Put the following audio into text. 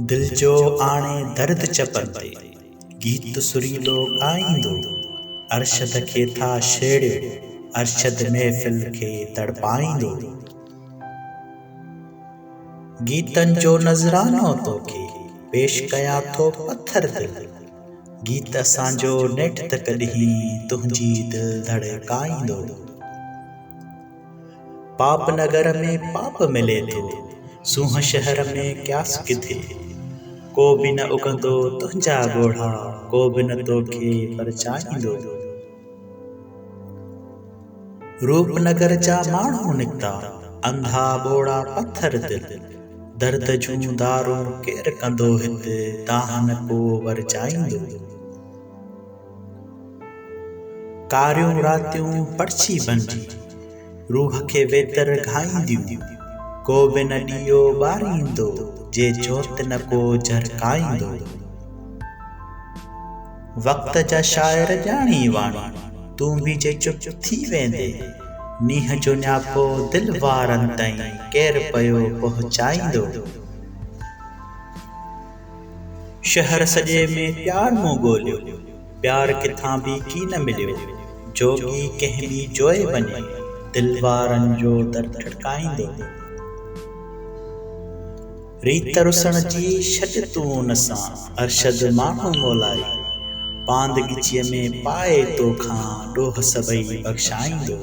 दिल जो आणे दर्द चपन ते गीत सुरीलो ॻाईंदो। अरशद खे था छेड़ियो, अरशद महफ़िल खे तड़पाईंदो। गीतनि जो नज़रानो तोखे पेश कयां थो पत्थर दिल। गीत असांजो नेठ त कॾहिं तुंहिंजी दिल धड़काईंदो। पाप नगर में पाप मिले थो, सूंह शहर में क्यास किथे। को बि न उगंदो तुंहिंजा ॻोढ़ा, को बि न तोखे परचाईंदो। रूपनगर जा माण्हू निकिता, अंधा ॿोड़ा पत्थर दिल। दर्द जूं दारूं केरु कंदो हिते, तां न को वरचाईंदो। कारियूं रातियूं पर्ची बंदी, रूह खे वेतर घाईंदियूं। को बि न ॾीओ ॿारींदो, जे जोत न को झरकाईंदो। वक़्त जा शाइर ॼाणी वाणी, तूं बि जे चुप थी वेंदे। नींहं जो न्यापो दिल वारनि ताईं केरु पियो पहुचाईंदो। शहर सॼे में प्यार मूं ॻोल्हियो, प्यार किथां बि की न मिलियो। जोगी कंहिं बि जोए वञे, दिल वारनि जो दर ठड़काईंदो। रीत रुसण जी छॾ तूं उन सां, अरशद माण्हू मोलाई। पांद ॻिचीअ में पाए तोखां ॾोह सभई बख़्शाईंदो।